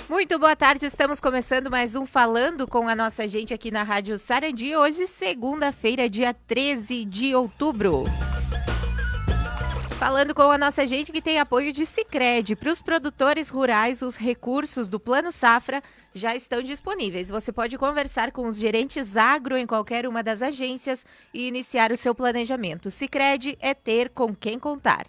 Muito boa tarde, estamos começando mais um Falando com a nossa gente aqui na Rádio Sarandi. Hoje, segunda-feira, dia 13 de outubro. Falando com a nossa gente que tem apoio de Sicredi. Para os produtores rurais, os recursos do Plano Safra já estão disponíveis. Você pode conversar com os gerentes agro em qualquer uma das agências e iniciar o seu planejamento. Sicredi é ter com quem contar.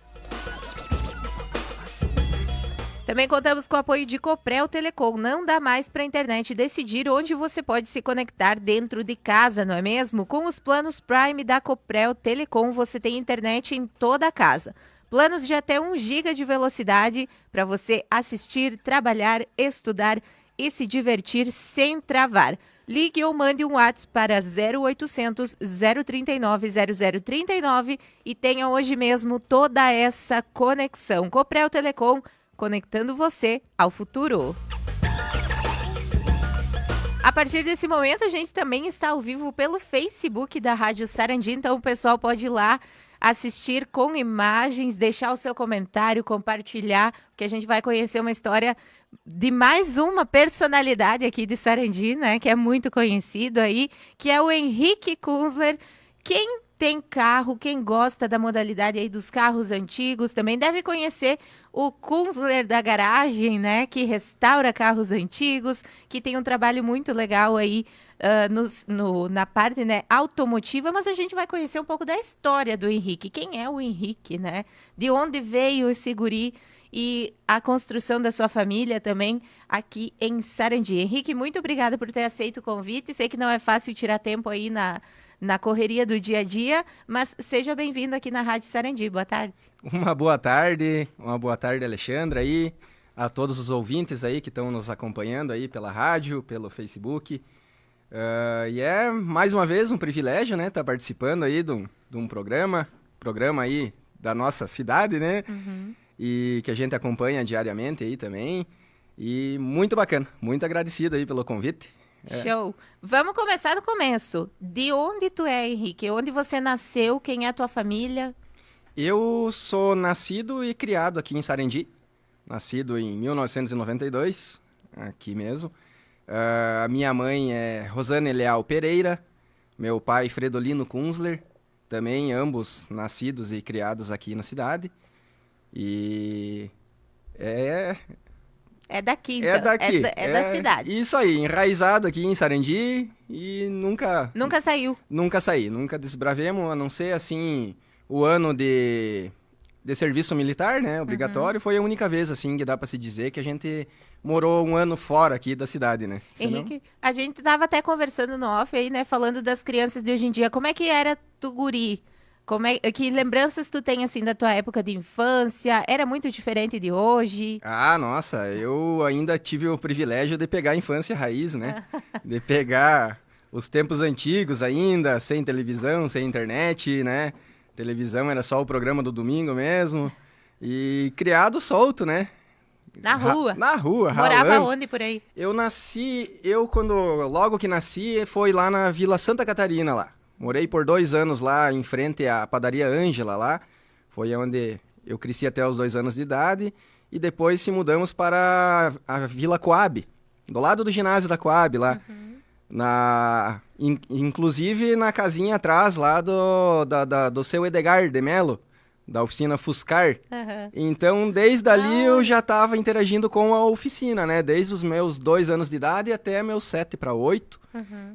Também contamos com o apoio de Coprel Telecom. Não dá mais para a internet decidir onde você pode se conectar dentro de casa, não é mesmo? Com os planos Prime da Coprel Telecom, você tem internet em toda a casa. Planos de até 1 GB de velocidade para você assistir, trabalhar, estudar e se divertir sem travar. Ligue ou mande um WhatsApp para 0800 039 0039 e tenha hoje mesmo toda essa conexão. Coprel Telecom, conectando você ao futuro. A partir desse momento, a gente também está ao vivo pelo Facebook da Rádio Sarandi, então o pessoal pode ir lá assistir com imagens, deixar o seu comentário, compartilhar, porque a gente vai conhecer uma história de mais uma personalidade aqui de Sarandi, né, que é muito conhecido aí, que é o Henrique Kunzler. Quem tem carro, quem gosta da modalidade aí dos carros antigos, também deve conhecer o Kunzler da Garagem, né? Que restaura carros antigos, que tem um trabalho muito legal aí na parte, né, automotiva, mas a gente vai conhecer um pouco da história do Henrique. Quem é o Henrique, né? De onde veio esse guri e a construção da sua família também aqui em Sarandi. Henrique, muito obrigada por ter aceito o convite. Sei que não é fácil tirar tempo aí na correria do dia a dia, mas seja bem-vindo aqui na Rádio Sarandi. Boa tarde. Uma boa tarde, Alexandra, aí, a todos os ouvintes aí que estão nos acompanhando aí pela rádio, pelo Facebook. E é, mais uma vez, um privilégio, né, estar participando aí de um programa aí da nossa cidade, né, e que a gente acompanha diariamente aí também, e muito bacana, muito agradecido aí pelo convite. Show! Vamos começar do começo. De onde tu é, Henrique? Onde você nasceu? Quem é a tua família? Eu sou nascido e criado aqui em Sarandi. Nascido em 1992, aqui mesmo. A minha mãe é Rosane Leal Pereira. Meu pai, Fredolino Kunzler. Também ambos nascidos e criados aqui na cidade. E É daqui, então. É daqui. É da cidade. Isso aí, enraizado aqui em Sarandi e nunca saiu. Nunca desbravemos, a não ser assim, o ano de serviço militar, né, obrigatório, foi a única vez, assim, que dá pra se dizer que a gente morou um ano fora aqui da cidade, né. Henrique, a gente tava até conversando no off aí, né, falando das crianças de hoje em dia. Como é que era tu guri? Que lembranças tu tem, assim, da tua época de infância? Era muito diferente de hoje? Ah, nossa, eu ainda tive o privilégio de pegar a infância raiz, né? De pegar os tempos antigos ainda, sem televisão, sem internet, né? Televisão era só o programa do domingo mesmo. E criado solto, né? Na rua? Na rua, Morava ralando. onde por aí? Logo que nasci, foi lá na Vila Santa Catarina, lá. Morei por 2 anos lá, em frente à padaria Ângela lá. Foi onde eu cresci até os 2 anos de idade. E depois se mudamos para a Vila Coab, do lado do ginásio da Coab lá. Inclusive na casinha atrás lá do seu Edgar de Melo, da oficina Fuscar. Então, desde ali eu já estava interagindo com a oficina, né? Desde os meus 2 anos de idade até meus 7 para 8.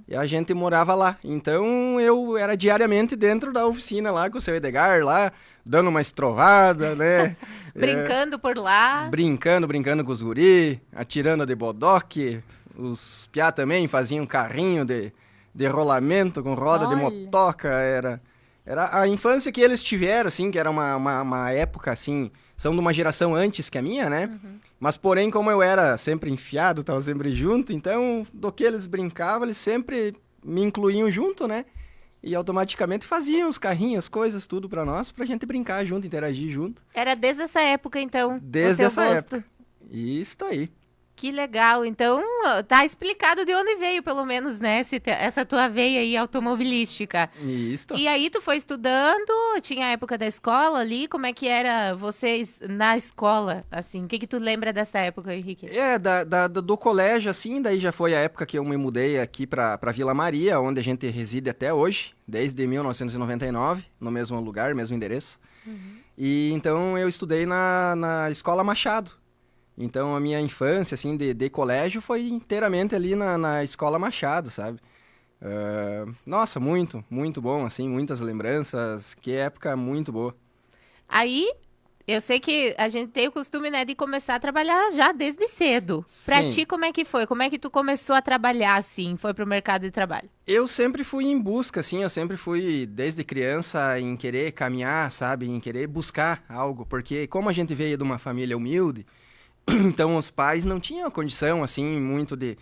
E a gente morava lá. Então, eu era diariamente dentro da oficina lá com o seu Edgar lá, dando uma estrovada, né? Brincando por lá. Brincando com os guri, atirando de bodoque. Os piá também faziam carrinho de rolamento com roda de motoca. Era a infância que eles tiveram, assim, que era uma época, assim, são de uma geração antes que a minha, né? Mas, porém, como eu era sempre enfiado, tava sempre junto, então, do que eles brincavam, eles sempre me incluíam junto, né? E automaticamente faziam os carrinhos, coisas, tudo pra nós, pra gente brincar junto, interagir junto. Era desde essa época, então, Desde essa época. Isso aí. Que legal. Então, tá explicado de onde veio, pelo menos, né? Essa tua veia aí automobilística. Isso. E aí, tu foi estudando, tinha a época da escola ali, como é que era vocês na escola, assim? O que tu lembra dessa época, Henrique? Do colégio, assim, daí já foi a época que eu me mudei aqui pra Vila Maria, onde a gente reside até hoje, desde 1999, no mesmo lugar, mesmo endereço. E então eu estudei na Escola Machado. Então a minha infância, assim, de colégio foi inteiramente ali na Escola Machado, sabe? Nossa, muito, muito bom, assim, muitas lembranças, que época muito boa. Aí, eu sei que a gente tem o costume, né, de começar a trabalhar já desde cedo. Pra Sim. ti, como é que foi? Como é que tu começou a trabalhar, assim, foi pro mercado de trabalho? Eu sempre fui em busca, assim, eu sempre fui, desde criança, em querer caminhar, sabe? Em querer buscar algo, porque como a gente veio de uma família humilde, então os pais não tinham condição, assim, muito de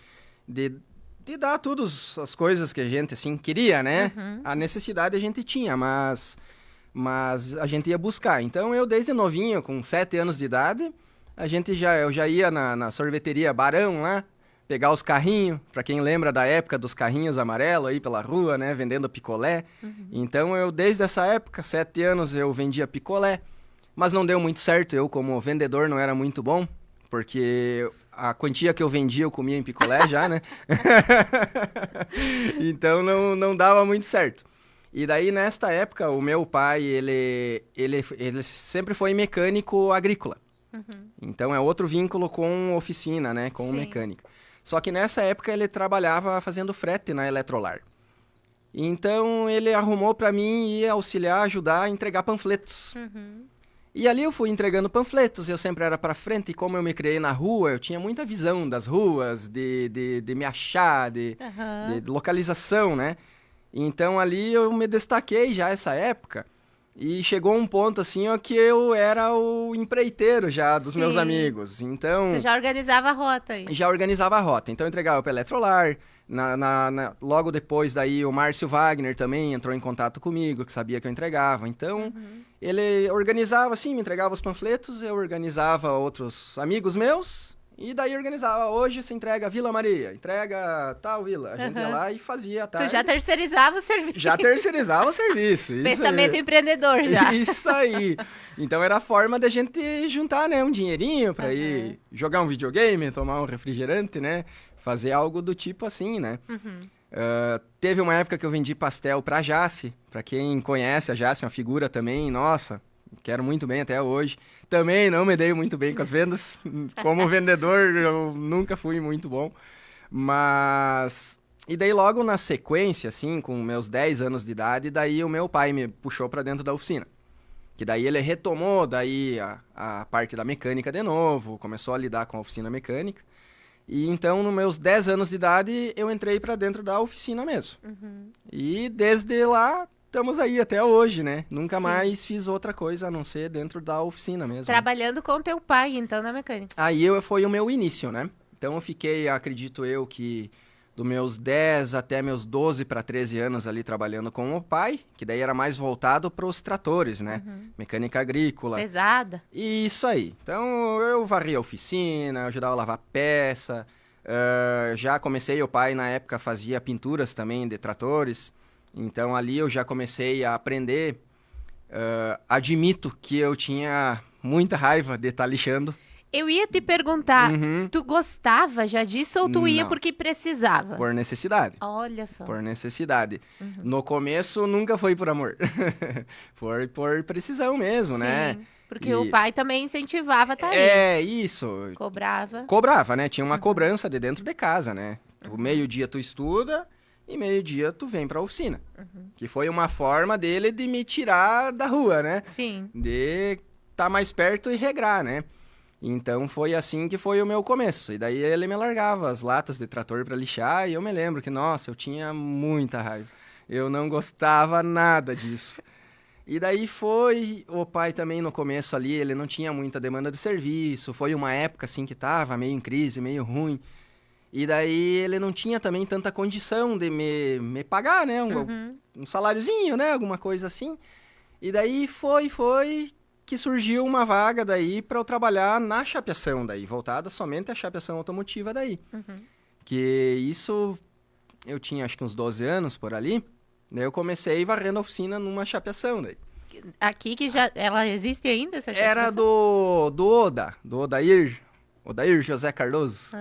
dar todas as coisas que a gente, assim, queria, né? A necessidade a gente tinha, mas a gente ia buscar. Então eu, desde novinho, com 7 anos de idade, eu já ia na sorveteria Barão lá, pegar os carrinhos, para quem lembra da época dos carrinhos amarelos aí pela rua, né, vendendo picolé. Então eu, desde essa época, 7 anos, eu vendia picolé, mas não deu muito certo, eu como vendedor não era muito bom, porque a quantia que eu vendia eu comia em picolé já, né? Então não dava muito certo. E daí, nesta época, o meu pai, ele sempre foi mecânico agrícola. Então, é outro vínculo com oficina, né? Com Sim. mecânica. Só que nessa época, ele trabalhava fazendo frete na Eletrolar. Então, ele arrumou para mim ir auxiliar, ajudar a entregar panfletos. E ali eu fui entregando panfletos, eu sempre era para frente, e como eu me criei na rua, eu tinha muita visão das ruas, de me achar, de localização, né? Então ali eu me destaquei já essa época, e chegou um ponto assim, ó, que eu era o empreiteiro já dos meus Sim. amigos. Então, Tu já organizava a rota aí. já organizava a rota. Então eu entregava para Eletrolar. Logo depois daí o Márcio Wagner também entrou em contato comigo, que sabia que eu entregava. Então ele organizava assim, me entregava os panfletos, eu organizava outros amigos meus, e daí organizava, hoje se entrega Vila Maria, entrega tal vila. A gente ia lá e fazia a tarde. Tu já terceirizava o serviço. Já terceirizava o serviço. Isso Pensamento aí. empreendedor já. Isso aí. Então era a forma da gente juntar, né, um dinheirinho pra ir jogar um videogame, tomar um refrigerante, né? Fazer algo do tipo assim, né? Teve uma época que eu vendi pastel pra Jace. Pra quem conhece a Jace, uma figura também, nossa, quero muito bem até hoje. Também não me dei muito bem com as vendas. Como vendedor, eu nunca fui muito bom. Mas... E daí logo na sequência, assim, com meus 10 anos de idade, daí o meu pai me puxou pra dentro da oficina. Que daí ele retomou daí a parte da mecânica de novo, começou a lidar com a oficina mecânica. E então, nos meus 10 anos de idade, eu entrei para dentro da oficina mesmo. E desde lá, estamos aí até hoje, né? Nunca Sim. mais fiz outra coisa a não ser dentro da oficina mesmo. Trabalhando com teu pai, então, na mecânica. Aí foi o meu início, né? Então eu fiquei, acredito eu, que dos meus 10 até meus 12 para 13 anos ali trabalhando com o pai, que daí era mais voltado para os tratores, né? Mecânica agrícola. Pesada. Isso aí. Então, eu varria a oficina, ajudava a lavar peça. Já comecei, o pai na época fazia pinturas também de tratores. Então, ali eu já comecei a aprender. Admito que eu tinha muita raiva de estar lixando. Eu ia te perguntar, tu gostava já disso ou tu ia Não. porque precisava? Por necessidade. Olha só. Por necessidade. No começo, nunca foi por amor. Foi por precisão mesmo, né? Sim, porque o pai também incentivava, tá aí. Isso. Cobrava. Cobrava, né? Tinha uma cobrança de dentro de casa, né? Meio-dia tu estuda e meio-dia tu vem pra oficina. Que foi uma forma dele de me tirar da rua, né? Sim. De estar mais perto e regrar, né? Então foi assim que foi o meu começo. E daí ele me largava as latas de trator pra lixar e eu me lembro que, nossa, eu tinha muita raiva. Eu não gostava nada disso. E daí foi, o pai também no começo ali, ele não tinha muita demanda de serviço, foi uma época assim que tava meio em crise, meio ruim. E daí ele não tinha também tanta condição de me pagar, né, um saláriozinho, né, alguma coisa assim. E daí foi, que surgiu uma vaga daí para eu trabalhar na chapeação daí, voltada somente à chapeação automotiva daí. Que isso, eu tinha acho que uns 12 anos por ali, daí eu comecei varrendo a oficina numa chapeação daí. Aqui que já, ela existe ainda, essa chapeação? Era do Odair José Cardoso.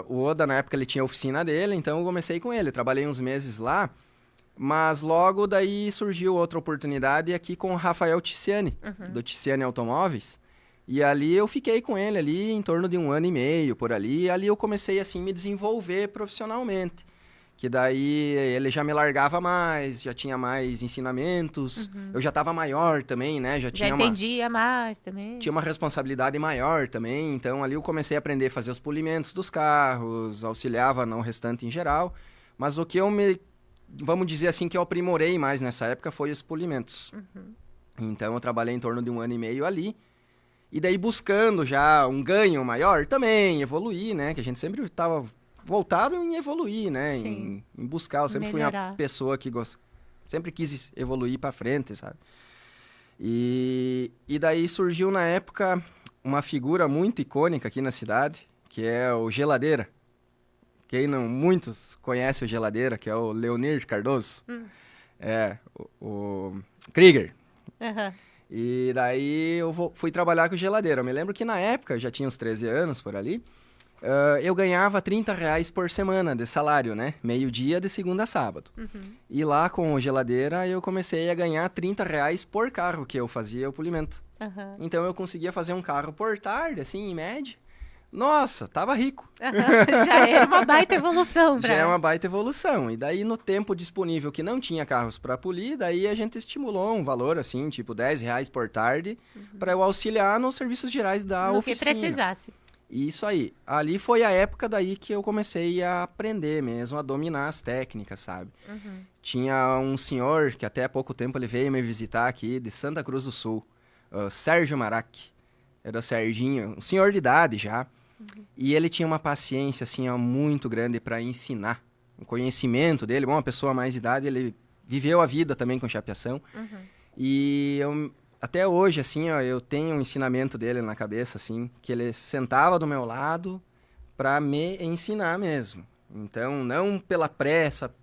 O Oda, na época, ele tinha a oficina dele, então eu comecei com ele. Trabalhei uns meses lá, mas logo daí surgiu outra oportunidade aqui com o Rafael Ticiani, do Ticiani Automóveis. E ali eu fiquei com ele ali em torno de 1 ano e meio, por ali. E ali eu comecei, assim, me desenvolver profissionalmente. Que daí ele já me largava mais, já tinha mais ensinamentos. Eu já estava maior também, né? Já entendia mais também. Tinha uma responsabilidade maior também. Então ali eu comecei a aprender a fazer os polimentos dos carros, auxiliava no restante em geral. Mas o que vamos dizer assim, que eu aprimorei mais nessa época foi os polimentos. Então eu trabalhei em torno de 1 ano e meio ali. E daí buscando já um ganho maior também, evoluir, né? Que a gente sempre estava voltado em evoluir, né? Em buscar. Eu sempre fui uma pessoa que sempre quis evoluir para frente, sabe? E daí surgiu na época uma figura muito icônica aqui na cidade, que é o Geladeira. Muitos conhecem o Geladeira, que é o Leonir Cardoso. O Krieger. E daí eu fui trabalhar com o Geladeira. Eu me lembro que na época, eu já tinha uns 13 anos por ali, eu ganhava R$30 por semana de salário, né? Meio-dia de segunda a sábado. E lá com o Geladeira eu comecei a ganhar R$30 por carro que eu fazia o polimento. Então eu conseguia fazer um carro por tarde, assim, em média. Nossa, tava rico. Já era uma baita evolução. Já é uma baita evolução. E daí no tempo disponível que não tinha carros para polir, daí a gente estimulou um valor, assim, tipo R$10 por tarde, para eu auxiliar nos serviços gerais da oficina. No que precisasse. Isso aí. Ali foi a época daí que eu comecei a aprender mesmo, a dominar as técnicas, sabe? Tinha um senhor que até há pouco tempo ele veio me visitar aqui de Santa Cruz do Sul, Sérgio Marac. Era o Serginho, um senhor de idade já. E ele tinha uma paciência assim, ó, muito grande para ensinar. O conhecimento dele, uma pessoa mais de idade, ele viveu a vida também com chapeação. E até hoje, assim, ó, eu tenho um ensinamento dele na cabeça, assim, que ele sentava do meu lado para me ensinar mesmo. Então, não pela pressa,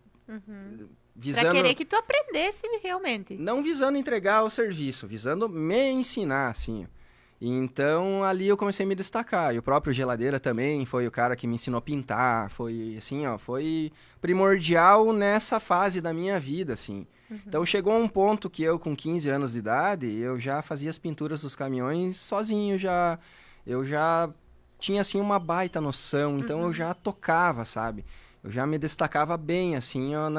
visando... Pra querer que tu aprendesse realmente. Não visando entregar o serviço, visando me ensinar, assim. Então, ali eu comecei a me destacar. E o próprio Geladeira também foi o cara que me ensinou a pintar. Foi, assim, ó, foi primordial nessa fase da minha vida, assim. Então, chegou um ponto que eu, com 15 anos de idade, eu já fazia as pinturas dos caminhões sozinho, eu já tinha, assim, uma baita noção. Então, eu já tocava, sabe? Eu já me destacava bem, assim, ó,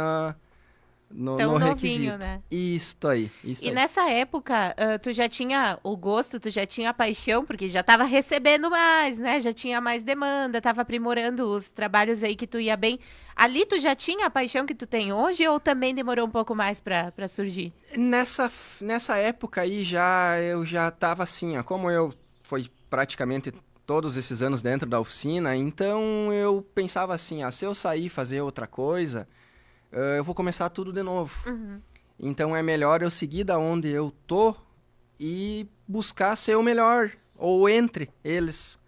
no requisito. Né? Isto aí. E nessa época, tu já tinha o gosto, tu já tinha a paixão, porque já estava recebendo mais, né? Já tinha mais demanda, estava aprimorando os trabalhos aí que tu ia bem. Ali tu já tinha a paixão que tu tem hoje ou também demorou um pouco mais para surgir? Nessa época aí eu já estava assim, ó, como eu fui praticamente todos esses anos dentro da oficina, então eu pensava assim, se eu sair fazer outra coisa... eu vou começar tudo de novo. Então é melhor eu seguir da onde eu tô e buscar ser o melhor, ou entre eles.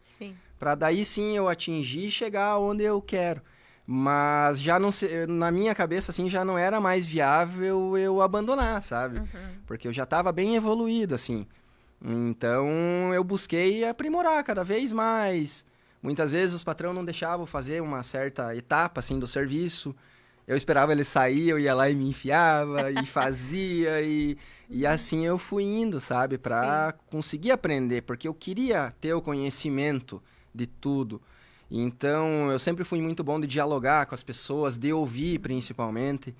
Para daí sim eu atingir e chegar onde eu quero. Mas já não na minha cabeça assim já não era mais viável eu abandonar, sabe? Porque eu já estava bem evoluído assim. Então eu busquei aprimorar cada vez mais. Muitas vezes os patrões não deixavam fazer uma certa etapa assim do serviço. Eu esperava ele sair, eu ia lá e me enfiava, e fazia, e assim eu fui indo, sabe? Para conseguir aprender, porque eu queria ter o conhecimento de tudo. Então, eu sempre fui muito bom de dialogar com as pessoas, de ouvir principalmente.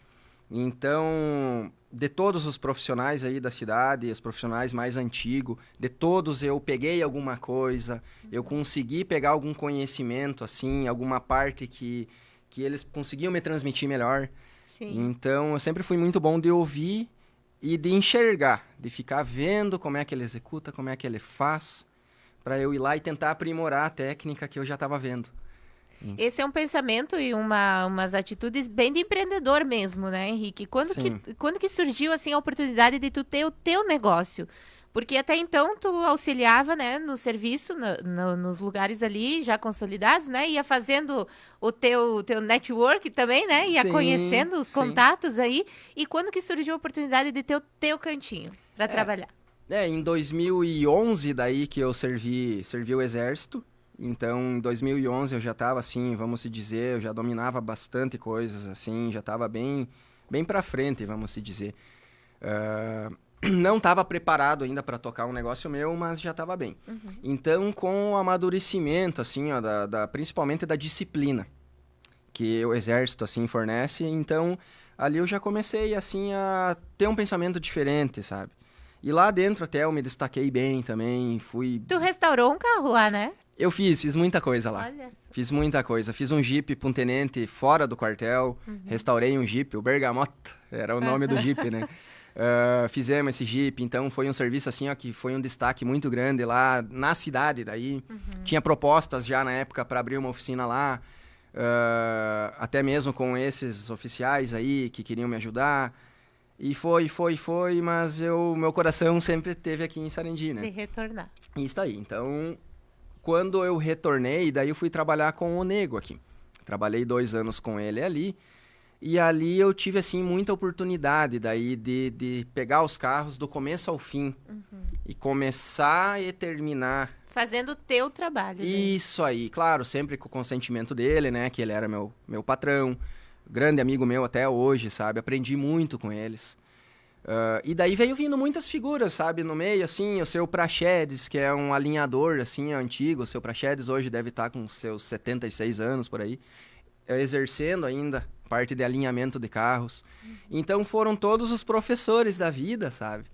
Então, de todos os profissionais aí da cidade, os profissionais mais antigos, de todos eu peguei alguma coisa, eu consegui pegar algum conhecimento, assim, alguma parte que eles conseguiam me transmitir melhor. Então, eu sempre fui muito bom de ouvir e de enxergar, de ficar vendo como é que ele executa, como é que ele faz, para eu ir lá e tentar aprimorar a técnica que eu já estava vendo. Esse é um pensamento e umas atitudes bem de empreendedor mesmo, né, Henrique? Quando que surgiu assim, a oportunidade de tu ter o teu negócio? Porque até então tu auxiliava, né, no serviço, nos lugares ali já consolidados, né? Ia fazendo o teu network também, né? Ia Sim, conhecendo os sim. contatos aí. E quando que surgiu a oportunidade de ter o teu cantinho para É, trabalhar? em 2011 daí que eu servi o exército. Então, em 2011 eu já estava assim, vamos se dizer, eu já dominava bastante coisas assim, já estava bem para frente, vamos se dizer. Ah, não estava preparado ainda para tocar um negócio meu, mas já estava bem. Então, com o amadurecimento assim, ó, principalmente da disciplina que o exército assim fornece, então ali eu já comecei assim a ter um pensamento diferente, sabe? E lá dentro até eu me destaquei bem também, fui. Tu restaurou um carro lá, né? Eu fiz muita coisa lá. Olha só. Fiz muita coisa. Fiz um Jeep para um tenente fora do quartel, restaurei um Jeep, o Bergamota, era o nome do Jeep, né? Fizemos esse Jeep, então foi um serviço assim, ó, que foi um destaque muito grande lá na cidade daí. Tinha propostas já na época para abrir uma oficina lá, até mesmo com esses oficiais aí que queriam me ajudar. E foi, mas meu coração sempre esteve aqui em Sarandi, De né? retornar. Isso aí. Então, quando eu retornei, daí eu fui trabalhar com o Nego aqui. Trabalhei 2 anos com ele ali. E ali eu tive, assim, muita oportunidade daí de pegar os carros do começo ao fim. E começar e terminar. Fazendo o teu trabalho. Isso aí. Claro, sempre com o consentimento dele, né? Que ele era meu patrão. Grande amigo meu até hoje, sabe? Aprendi muito com eles. E daí veio vindo muitas figuras, sabe? No meio, assim, o seu Praxedes, que é um alinhador, assim, antigo. O seu Praxedes hoje deve estar com seus 76 anos, por aí. Exercendo ainda parte de alinhamento de carros. Então foram todos os professores da vida, sabe?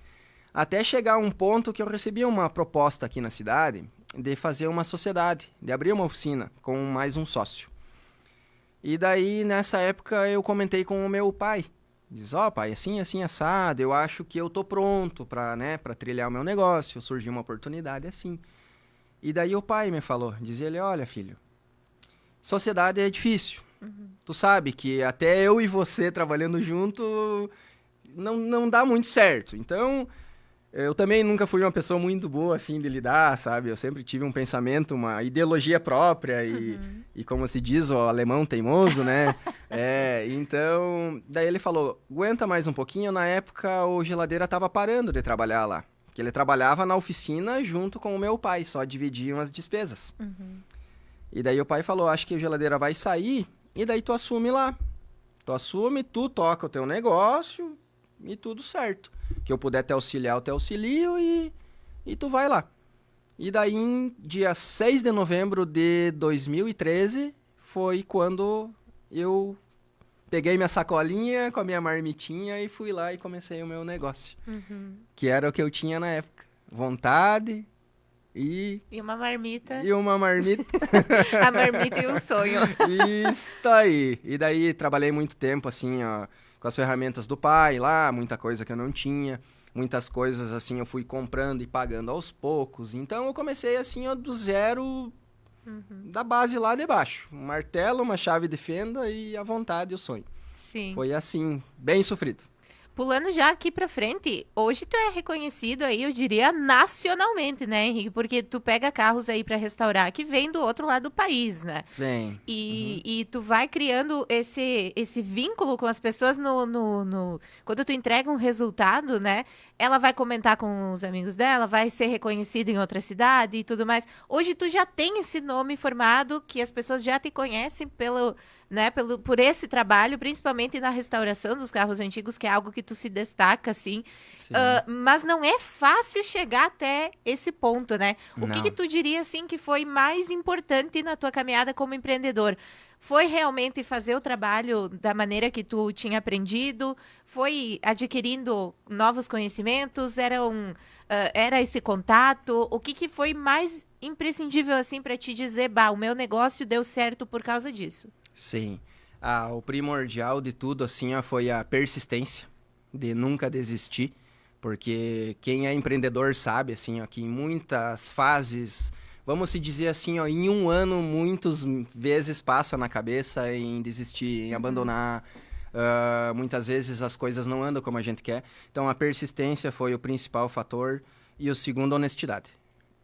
Até chegar a um ponto que eu recebi uma proposta aqui na cidade de fazer uma sociedade, de abrir uma oficina com mais um sócio. E daí, nessa época, eu comentei com o meu pai. Diz, pai, assim, assim, assado, eu acho que eu tô pronto pra trilhar o meu negócio. Surgiu uma oportunidade assim. E daí o pai me falou, diz ele, olha, filho, sociedade é difícil. Tu sabe que até eu e você trabalhando junto não dá muito certo. Então, eu também nunca fui uma pessoa muito boa, assim, de lidar, sabe? Eu sempre tive um pensamento, uma ideologia própria e como se diz, o alemão teimoso, né? Então, daí ele falou, aguenta mais um pouquinho. Na época, o Geladeira tava parando de trabalhar lá. Que ele trabalhava na oficina junto com o meu pai, só dividiam as despesas. E daí o pai falou, acho que o Geladeira vai sair e daí tu assume lá. Tu assume, tu toca o teu negócio e tudo certo. Que eu puder te auxiliar, eu te auxilio e tu vai lá. E daí, em dia 6 de novembro de 2013, foi quando eu peguei minha sacolinha com a minha marmitinha e fui lá e comecei o meu negócio. Que era o que eu tinha na época. Vontade e uma marmita. E uma marmita. A marmita e um sonho. Isso aí. E daí trabalhei muito tempo, assim, ó, com as ferramentas do pai lá, muita coisa que eu não tinha. Muitas coisas, assim, eu fui comprando e pagando aos poucos. Então, eu comecei, assim, ó, do zero, da base lá de baixo. Um martelo, uma chave de fenda e a vontade e o sonho. Sim. Foi, assim, bem sofrido. Pulando já aqui pra frente, hoje tu é reconhecido aí, eu diria, nacionalmente, né, Henrique? Porque tu pega carros aí pra restaurar que vem do outro lado do país, né? Vem. E tu vai criando esse vínculo com as pessoas quando tu entrega um resultado, né? Ela vai comentar com os amigos dela, vai ser reconhecida em outra cidade e tudo mais. Hoje tu já tem esse nome formado, que as pessoas já te conhecem por esse trabalho, principalmente na restauração dos carros antigos, que é algo que tu se destaca, assim. Mas não é fácil chegar até esse ponto, né? O que tu diria, assim, que foi mais importante na tua caminhada como empreendedor? Foi realmente fazer o trabalho da maneira que tu tinha aprendido? Foi adquirindo novos conhecimentos? Era esse contato? O que foi mais imprescindível, assim, para te dizer, o meu negócio deu certo por causa disso? Sim. O primordial de tudo, assim, ó, foi a persistência, de nunca desistir, porque quem é empreendedor sabe, assim, ó, que em muitas fases, vamos se dizer assim, ó, em um ano, muitas vezes passa na cabeça em desistir, em abandonar. Muitas vezes as coisas não andam como a gente quer. Então, a persistência foi o principal fator E o segundo, honestidade.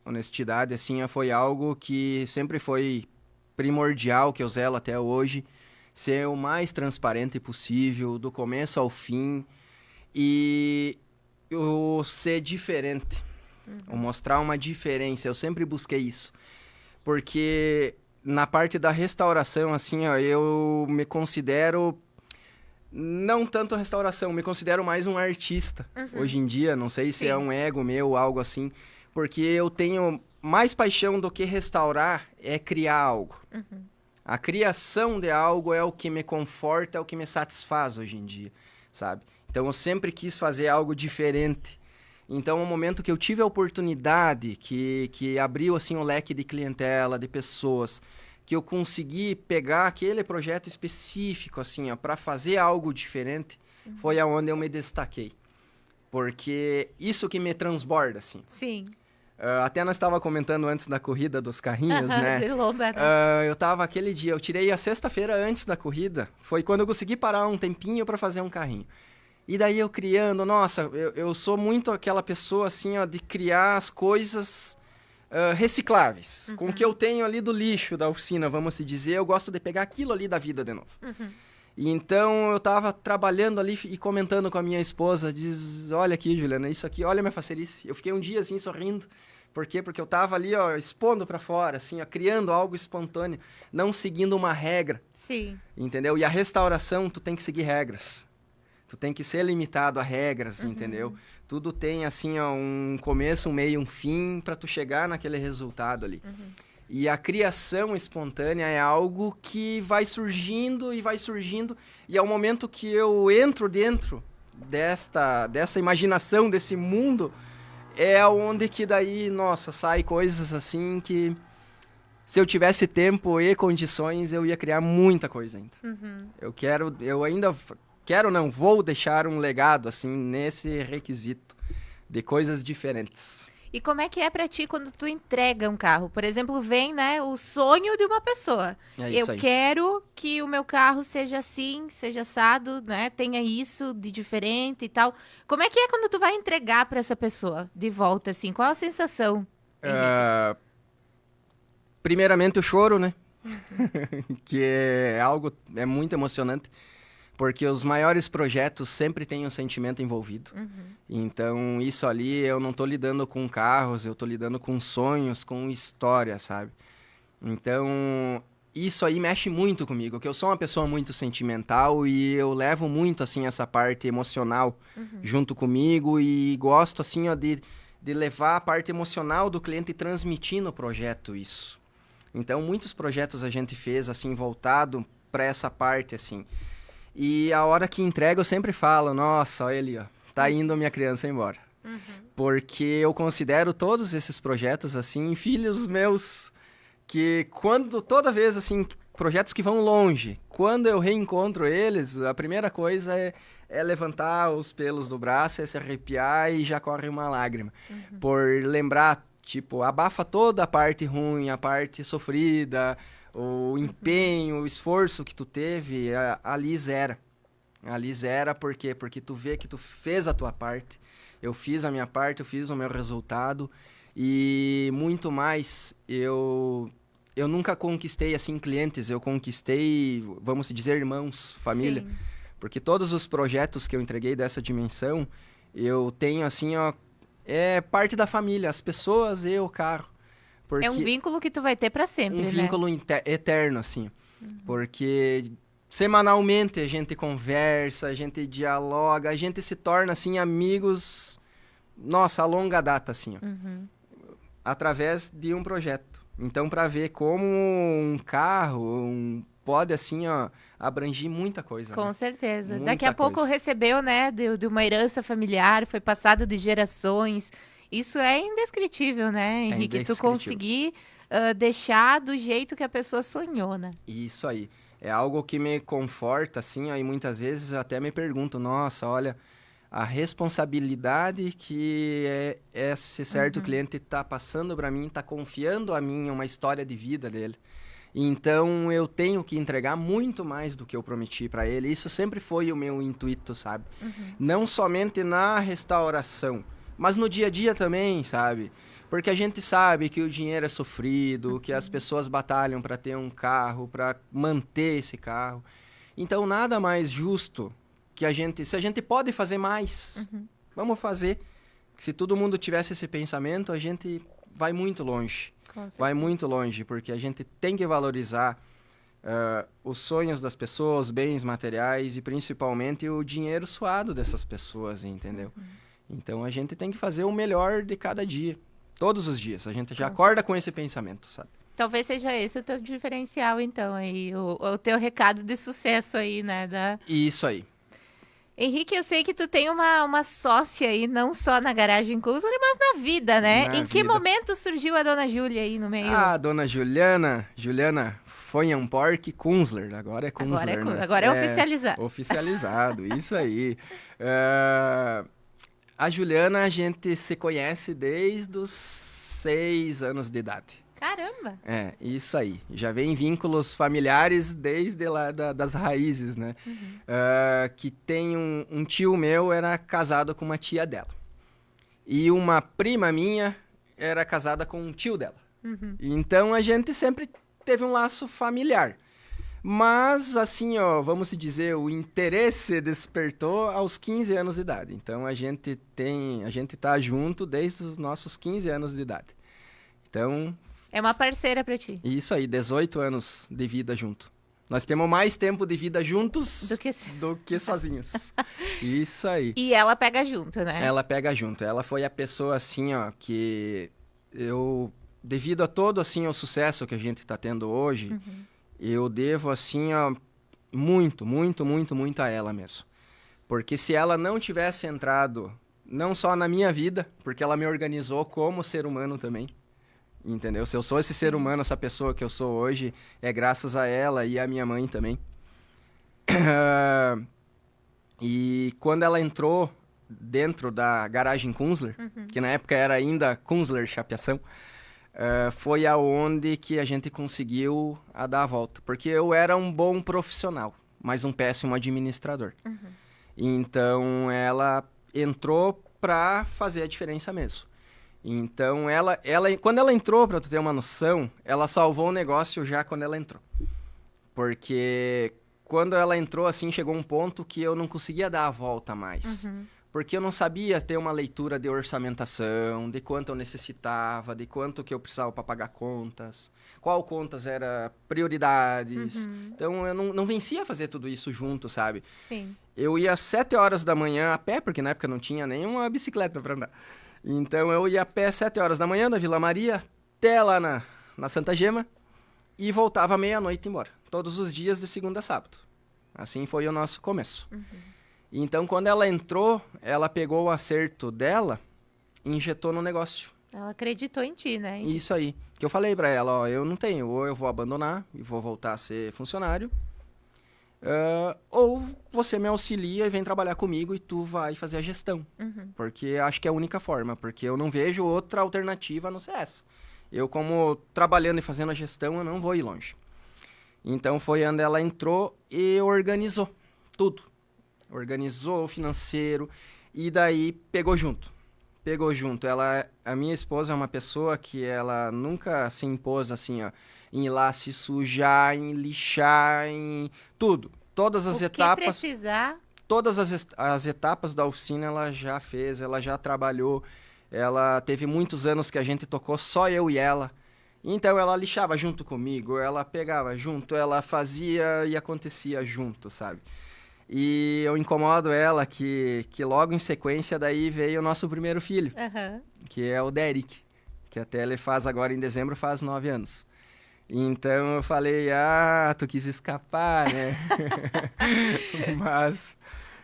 Honestidade, assim, foi algo que sempre foi primordial, que eu zelo até hoje, ser o mais transparente possível, do começo ao fim, e eu ser diferente, eu mostrar uma diferença, eu sempre busquei isso, porque na parte da restauração, assim, ó, eu me considero, não tanto restauração, me considero mais um artista, hoje em dia, não sei se é um ego meu, algo assim, porque eu tenho mais paixão do que restaurar, é criar algo. A criação de algo é o que me conforta, é o que me satisfaz hoje em dia, sabe? Então, eu sempre quis fazer algo diferente. Então, no momento que eu tive a oportunidade, que abriu, assim, o leque de clientela, de pessoas, que eu consegui pegar aquele projeto específico, assim, para fazer algo diferente, foi aonde eu me destaquei. Porque isso que me transborda, assim. Sim. Até nós estava comentando antes da corrida dos carrinhos, né? De lomba, né? Eu tava aquele dia, eu tirei a sexta-feira antes da corrida, foi quando eu consegui parar um tempinho para fazer um carrinho. E daí eu criando, nossa, eu sou muito aquela pessoa assim, ó, de criar as coisas recicláveis. Com o que eu tenho ali do lixo da oficina, vamos se dizer, eu gosto de pegar aquilo ali da vida de novo. E então eu tava trabalhando ali e comentando com a minha esposa, diz, olha aqui, Juliana, isso aqui, olha a minha facerice. Eu fiquei um dia assim, sorrindo. Por quê? Porque eu tava ali, ó, expondo para fora, assim, ó, criando algo espontâneo, não seguindo uma regra. Sim. Entendeu? E a restauração, tu tem que seguir regras. Tu tem que ser limitado a regras, entendeu? Tudo tem, assim, ó, um começo, um meio, um fim, para tu chegar naquele resultado ali. E a criação espontânea é algo que vai surgindo, e é o momento que eu entro dentro dessa imaginação, desse mundo, é onde que daí, nossa, sai coisas assim que se eu tivesse tempo e condições, eu ia criar muita coisa ainda. Eu vou deixar um legado, assim, nesse requisito de coisas diferentes. E como é que é pra ti quando tu entrega um carro? Por exemplo, vem, né, o sonho de uma pessoa. Eu quero que o meu carro seja assim, seja assado, né, tenha isso de diferente e tal. Como é que é quando tu vai entregar pra essa pessoa de volta, assim? Qual a sensação, Henrique? Primeiramente o choro, né? Que é muito emocionante. Porque os maiores projetos sempre têm um sentimento envolvido. Então, isso ali, eu não tô lidando com carros, eu tô lidando com sonhos, com história, sabe? Então, isso aí mexe muito comigo, porque eu sou uma pessoa muito sentimental e eu levo muito, assim, essa parte emocional junto comigo e gosto, assim, ó, de levar a parte emocional do cliente e transmitir no projeto isso. Então, muitos projetos a gente fez, assim, voltado para essa parte, assim. E a hora que entrega eu sempre falo, nossa, olha ali, ó, tá indo a minha criança embora. Porque eu considero todos esses projetos, assim, filhos meus, que toda vez, assim, projetos que vão longe, quando eu reencontro eles, a primeira coisa é levantar os pelos do braço, é se arrepiar e já corre uma lágrima. Por lembrar, tipo, abafa toda a parte ruim, a parte sofrida, o empenho, o esforço que tu teve, ali zera. Ali zera, por quê? Porque tu vê que tu fez a tua parte, eu fiz a minha parte, eu fiz o meu resultado, e muito mais, eu nunca conquistei, assim, clientes, eu conquistei, vamos dizer, irmãos, família. Sim. Porque todos os projetos que eu entreguei dessa dimensão, eu tenho, assim, ó, é parte da família, as pessoas e o carro. Porque é um vínculo que tu vai ter para sempre, né? Um vínculo eterno, assim. Porque semanalmente a gente conversa, a gente dialoga, a gente se torna, assim, amigos, nossa, a longa data, assim, ó, através de um projeto. Então, para ver como um carro pode, assim, ó, abranger muita coisa. Com né? certeza. Muita Daqui a pouco coisa. recebeu, né, de uma herança familiar, foi passado de gerações. Isso é indescritível, né, Henrique? É indescritível. Tu conseguir deixar do jeito que a pessoa sonhou, né? Isso aí. É algo que me conforta, assim, aí muitas vezes eu até me pergunto, nossa, olha, a responsabilidade que esse certo cliente está passando para mim, está confiando a mim uma história de vida dele. Então, eu tenho que entregar muito mais do que eu prometi para ele. Isso sempre foi o meu intuito, sabe? Não somente na restauração, Mas no dia a dia também, sabe? Porque a gente sabe que o dinheiro é sofrido, que as pessoas batalham para ter um carro, para manter esse carro. Então, nada mais justo que se a gente pode fazer mais, vamos fazer. Se todo mundo tivesse esse pensamento, a gente vai muito longe. Vai muito longe, porque a gente tem que valorizar os sonhos das pessoas, os bens materiais e principalmente o dinheiro suado dessas pessoas, entendeu? Então, a gente tem que fazer o melhor de cada dia. Todos os dias. A gente já acorda com esse pensamento, sabe? Talvez seja esse o teu diferencial, então, aí, o teu recado de sucesso aí, né? Isso aí. Henrique, eu sei que tu tem uma sócia aí, não só na Garagem Kunzler, mas na vida, né? Em que momento surgiu a dona Júlia aí no meio? A dona Juliana Fonhampork Kunzler, agora é Kunzler, né? Agora é oficializado. Oficializado, isso aí. A Juliana, a gente se conhece desde os 6 anos de idade. Caramba! Isso aí. Já vem vínculos familiares desde lá das raízes, né? Que tem um tio meu era casado com uma tia dela. E uma prima minha era casada com um tio dela. Então, a gente sempre teve um laço familiar. Mas, assim, vamos dizer, o interesse despertou aos 15 anos de idade. Então, a gente tá junto desde os nossos 15 anos de idade. Então... É uma parceira pra ti. Isso aí, 18 anos de vida junto. Nós temos mais tempo de vida juntos do que sozinhos. Isso aí. E ela pega junto, né? Ela pega junto. Ela foi a pessoa, assim, que devido a todo, assim, o sucesso que a gente tá tendo hoje... Eu devo, assim, muito, muito, muito, muito a ela mesmo. Porque se ela não tivesse entrado, não só na minha vida, porque ela me organizou como ser humano também, entendeu? Se eu sou esse ser humano, essa pessoa que eu sou hoje, é graças a ela e a minha mãe também. E quando ela entrou dentro da Garagem Kunzler, que na época era ainda Kunzler Chapeação, foi aonde que a gente conseguiu dar a volta. Porque eu era um bom profissional, mas um péssimo administrador. Então, ela entrou para fazer a diferença mesmo. Então, quando ela entrou, para tu ter uma noção, ela salvou o negócio já quando ela entrou. Porque quando ela entrou, assim, chegou um ponto que eu não conseguia dar a volta mais. Porque eu não sabia ter uma leitura de orçamentação, de quanto eu necessitava, de quanto que eu precisava para pagar contas, qual contas era prioridades. Então, eu não vencia fazer tudo isso junto, sabe? Sim. Eu ia às 7 horas da manhã a pé, porque na época não tinha nenhuma bicicleta para andar. Então, eu ia a pé às 7 horas da manhã, na Vila Maria, até lá na Santa Gema, e voltava meia-noite embora. Todos os dias, de segunda a sábado. Assim foi o nosso começo. Então, quando ela entrou, ela pegou o acerto dela e injetou no negócio. Ela acreditou em ti, né? Isso aí. Que eu falei pra ela, eu não tenho, ou eu vou abandonar e vou voltar a ser funcionário, ou você me auxilia e vem trabalhar comigo e tu vai fazer a gestão. Porque acho que é a única forma, porque eu não vejo outra alternativa a não ser essa. Eu, como trabalhando e fazendo a gestão, eu não vou ir longe. Então, foi onde ela entrou e organizou tudo. Organizou o financeiro e daí pegou junto. A minha esposa é uma pessoa que ela nunca se impôs assim, em ir lá se sujar, em lixar, em tudo. Todas as etapas. O que precisar. Todas as etapas da oficina ela já fez, ela já trabalhou. Ela teve muitos anos que a gente tocou só eu e ela. Então ela lixava junto comigo, ela pegava junto, ela fazia e acontecia junto, sabe? E eu incomodo ela que logo em sequência daí veio o nosso primeiro filho, que é o Derek, que até ele faz agora em dezembro, faz 9 anos. Então eu falei, tu quis escapar, né? Mas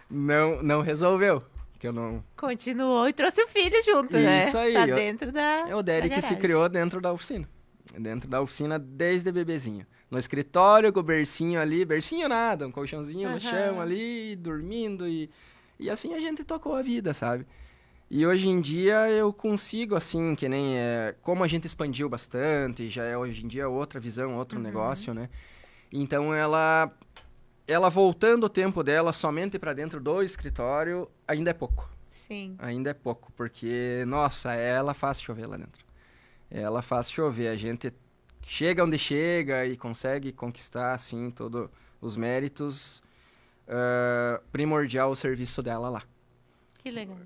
não resolveu. Que eu não... Continuou e trouxe o filho junto, né? Isso aí. Tá dentro da o Derek da se criou dentro da oficina. Dentro da oficina desde bebezinho. No escritório, com o bercinho ali, bercinho nada, um colchãozinho no chão ali, dormindo e assim a gente tocou a vida, sabe? E hoje em dia eu consigo, assim, que nem como a gente expandiu bastante, já é hoje em dia outra visão, outro negócio, né? Então ela voltando o tempo dela somente para dentro do escritório, ainda é pouco. Sim. Ainda é pouco, porque, nossa, ela faz chover lá dentro. Ela faz chover. A gente chega onde chega e consegue conquistar, assim, todos os méritos. Primordial o serviço dela lá. Que legal.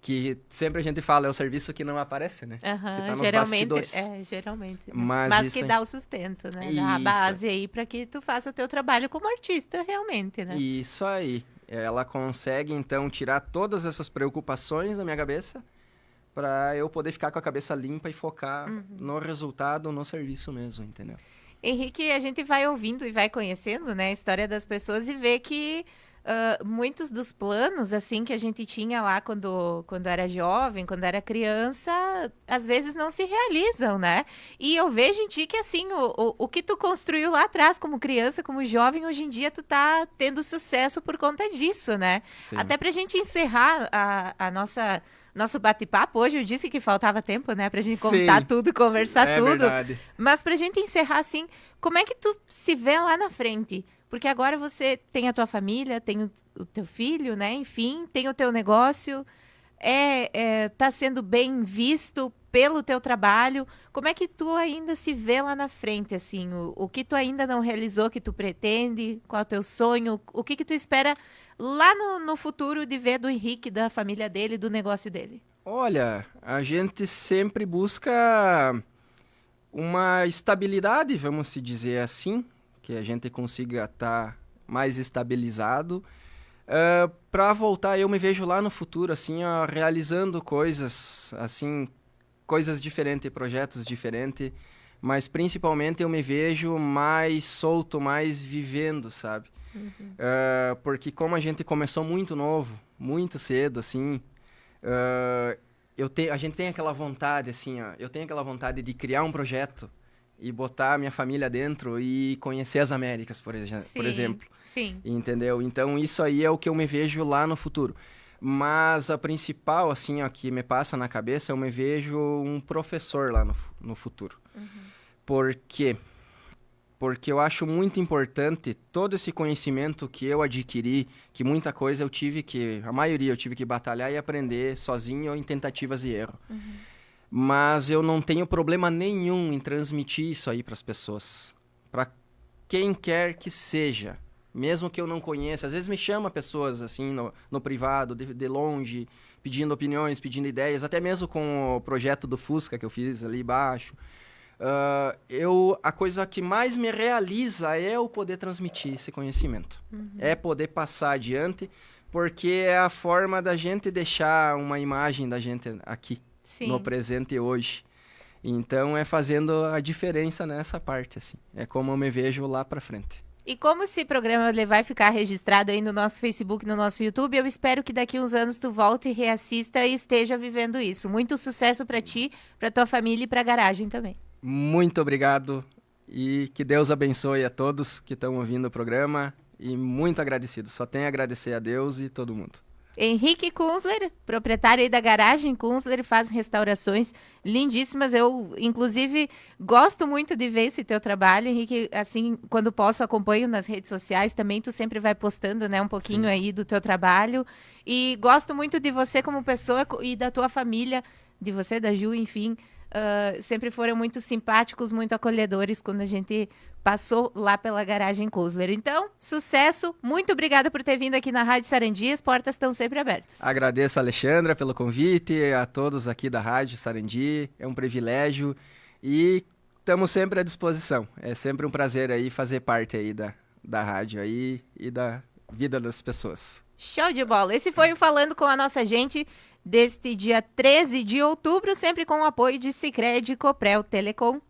Que sempre a gente fala, é o serviço que não aparece, né? Que tá nos bastidores. Geralmente. Né? Mas que dá o sustento, né? Dá a base aí para que tu faça o teu trabalho como artista, realmente, né? Isso aí. Ela consegue, então, tirar todas essas preocupações da minha cabeça para eu poder ficar com a cabeça limpa e focar no resultado, no serviço mesmo, entendeu? Henrique, a gente vai ouvindo e vai conhecendo, né, a história das pessoas e vê que muitos dos planos, assim, que a gente tinha lá quando era jovem, quando era criança, às vezes não se realizam, né? E eu vejo em ti que, assim, o que tu construiu lá atrás como criança, como jovem, hoje em dia tu tá tendo sucesso por conta disso, né? Sim. Até pra gente encerrar a nosso bate-papo, hoje eu disse que faltava tempo, né, pra gente contar tudo, conversar tudo. Verdade. Mas pra gente encerrar, assim, como é que tu se vê lá na frente? Porque agora você tem a tua família, tem o teu filho, né? Enfim, tem o teu negócio, tá sendo bem visto pelo teu trabalho. Como é que tu ainda se vê lá na frente, assim? O que tu ainda não realizou, que tu pretende? Qual é o teu sonho? O que tu espera lá no futuro de ver do Henrique, da família dele, do negócio dele? Olha, a gente sempre busca uma estabilidade, vamos se dizer assim, que a gente consiga estar mais estabilizado. Para voltar, eu me vejo lá no futuro, assim, ó, realizando coisas, assim, coisas diferentes, projetos diferentes, mas principalmente eu me vejo mais solto, mais vivendo, sabe? Porque como a gente começou muito novo, muito cedo, assim, a gente tem aquela vontade, assim, ó, eu tenho aquela vontade de criar um projeto e botar a minha família dentro e conhecer as Américas, por exemplo. Sim. Entendeu? Então, isso aí é o que eu me vejo lá no futuro. Mas a principal, assim, ó, que me passa na cabeça, eu me vejo um professor lá no futuro. Por quê? Porque eu acho muito importante todo esse conhecimento que eu adquiri, que muita coisa a maioria eu tive que batalhar e aprender sozinho ou em tentativas e erros. Mas eu não tenho problema nenhum em transmitir isso aí para as pessoas. Para quem quer que seja. Mesmo que eu não conheça. Às vezes me chama pessoas assim no privado, de longe, pedindo opiniões, pedindo ideias. Até mesmo com o projeto do Fusca que eu fiz ali embaixo. A coisa que mais me realiza é o poder transmitir esse conhecimento. É poder passar adiante, porque é a forma da gente deixar uma imagem da gente aqui. Sim. No presente hoje. Então, é fazendo a diferença nessa parte, assim. É como eu me vejo lá pra frente. E como esse programa ele vai ficar registrado aí no nosso Facebook, no nosso YouTube, eu espero que daqui uns anos tu volte e reassista e esteja vivendo isso. Muito sucesso pra ti, pra tua família e pra garagem também. Muito obrigado e que Deus abençoe a todos que estão ouvindo o programa e muito agradecido. Só tenho a agradecer a Deus e todo mundo. Henrique Kunzler, proprietário aí da Garagem Kunzler, faz restaurações lindíssimas. Eu, inclusive, gosto muito de ver esse teu trabalho, Henrique. Assim, quando posso, acompanho nas redes sociais também. Tu sempre vai postando, né, um pouquinho Sim. aí do teu trabalho. E gosto muito de você como pessoa e da tua família, de você, da Ju, enfim. Sempre foram muito simpáticos, muito acolhedores quando a gente passou lá pela Garagem Kunzler. Então, sucesso, muito obrigada por ter vindo aqui na Rádio Sarandi, as portas estão sempre abertas. Agradeço a Alexandra pelo convite, a todos aqui da Rádio Sarandi, é um privilégio e estamos sempre à disposição. É sempre um prazer aí fazer parte aí da rádio aí e da vida das pessoas. Show de bola! Esse foi o Falando com a Nossa Gente deste dia 13 de outubro, sempre com o apoio de Sicredi, Coprel, Telecom